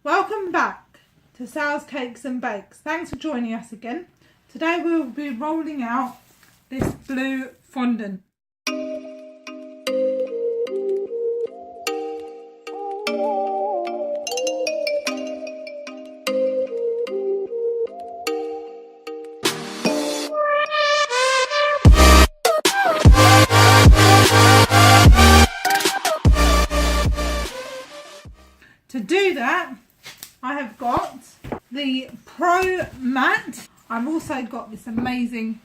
Welcome back to Sal's Cakes and Bakes. Thanks for joining us again. Today we'll be rolling out this blue fondant. To do that, I have got the Pro Mat. I've also got this amazing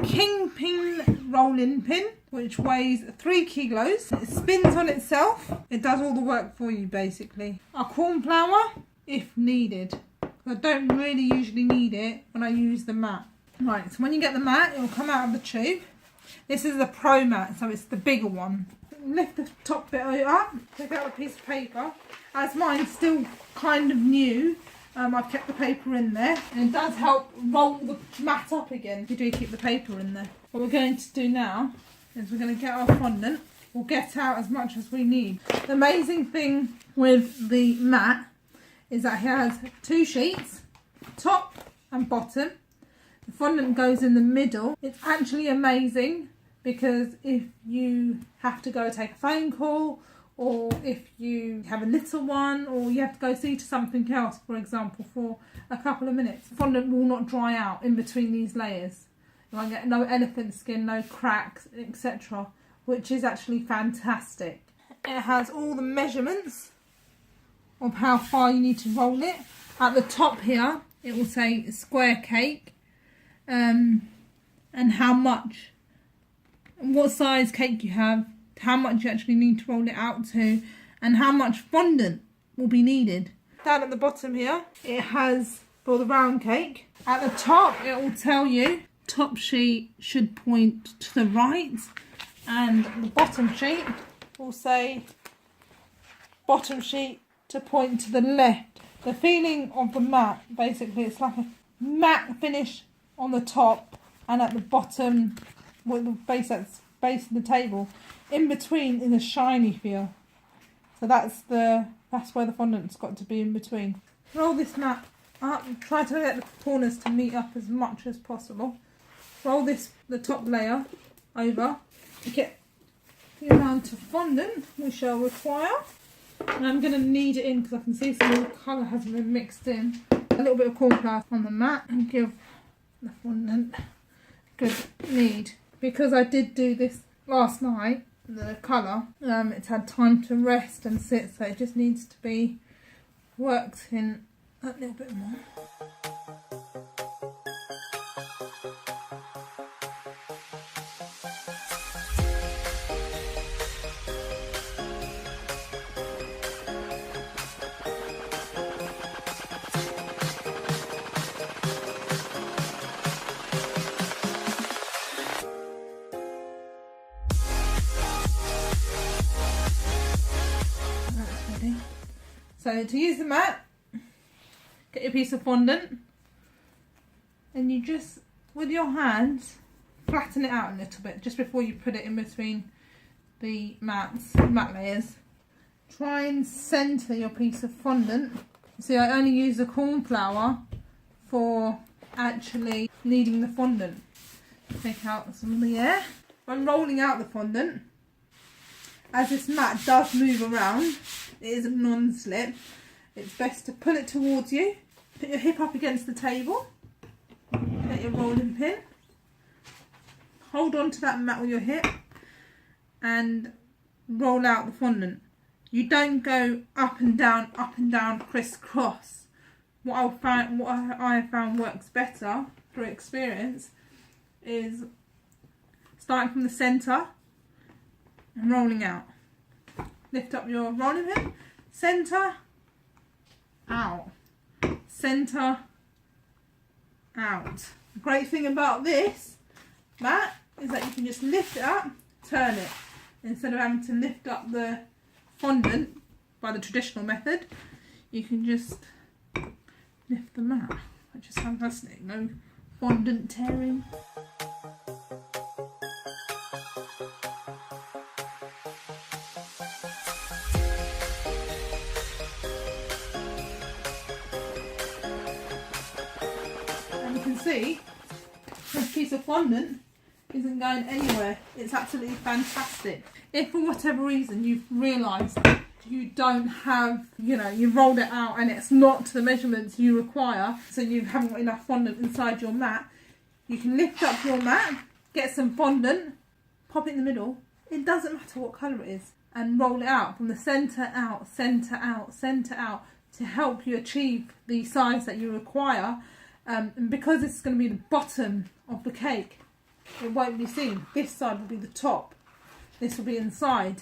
Kingpin rolling pin, which weighs 3 kilos. It spins on itself. It does all the work for you, basically. A corn flour, if needed. I don't really usually need it when I use the mat. Right, so when you get the mat, it will come out of the tube. This is the Pro Mat, so it's the bigger one. Lift the top bit up, take out a piece of paper. As mine's still kind of new, I've kept the paper in there, and it does help roll the mat up again if you do keep the paper in there. What we're going to do now is we're going to get our fondant. We'll get out as much as we need. The amazing thing with the mat is that it has 2 sheets, top and bottom. The fondant goes in the middle. It's actually amazing because if you have to go take a phone call, or if you have a little one, or you have to go see to something else, for example, for a couple of minutes, fondant will not dry out in between these layers. You won't get no elephant skin, no cracks, etc., which is actually fantastic. It has all the measurements of how far you need to roll it. At the top here, it will say square cake, and how much, what size cake you have, how much you actually need to roll it out to, and how much fondant will be needed. Down at the bottom here, it has for the round cake. At the top, it will tell you top sheet should point to the right, and the bottom sheet will say bottom sheet to point to the left. The feeling of the mat, basically, it's like a matte finish on the top, and at the bottom, with the base that's base of the table, in between is a shiny feel. So that's where the fondant's got to be, in between. Roll this mat up, try to get the corners to meet up as much as possible. Roll the top layer over, get the amount of fondant we shall require. And I'm going to knead it in because I can see some of the colour hasn't been mixed in. A little bit of corn flour on the mat and give the fondant a good knead. Because I did do this last night, the colour, it's had time to rest and sit, so it just needs to be worked in a little bit more. So to use the mat, get your piece of fondant, and you just, with your hands, flatten it out a little bit just before you put it in between the mat layers. Try and centre your piece of fondant. See, I only use the corn flour for actually kneading the fondant. Take out some of the air. When rolling out the fondant, as this mat does move around, it is a non-slip, it's best to pull it towards you, put your hip up against the table, get your rolling pin, hold on to that mat with your hip and roll out the fondant. You don't go up and down, crisscross. What I have found works better through experience is starting from the centre and rolling out. Lift up your rolling pin, centre, out, centre, out. The great thing about this mat is that you can just lift it up, turn it, instead of having to lift up the fondant by the traditional method. You can just lift the mat, which is fantastic. No fondant tearing. see, this piece of fondant isn't going anywhere. It's absolutely fantastic. If for whatever reason you've realised you don't have, you've rolled it out and it's not to the measurements you require, so you haven't got enough fondant inside your mat, you can lift up your mat, get some fondant, pop it in the middle, it doesn't matter what colour it is, and roll it out from the centre out, centre out, centre out, to help you achieve the size that you require. And because it's going to be the bottom of the cake, it won't be seen. This side will be the top, this will be inside.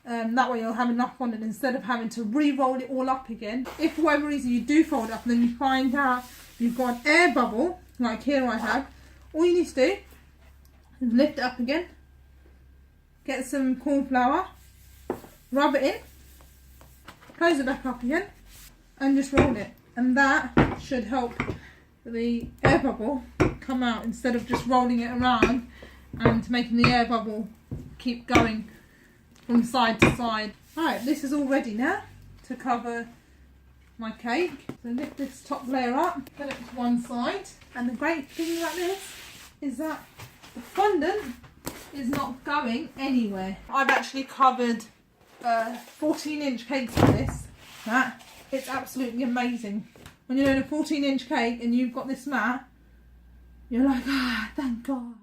That way you'll have enough fondant instead of having to re-roll it all up again. If for whatever reason you do fold it up and then you find out you've got an air bubble, like here I have, all you need to do is lift it up again, get some corn flour, rub it in, close it back up again, and just roll it. And that should help the air bubble come out instead of just rolling it around and making the air bubble keep going from side to side. Alright, this is all ready now to cover my cake. So lift this top layer up, put it to one side. And the great thing about this is that the fondant is not going anywhere. I've actually covered 14-inch cakes with this. It's absolutely amazing. When you're doing a 14-inch cake and you've got this mat, you're like, thank God.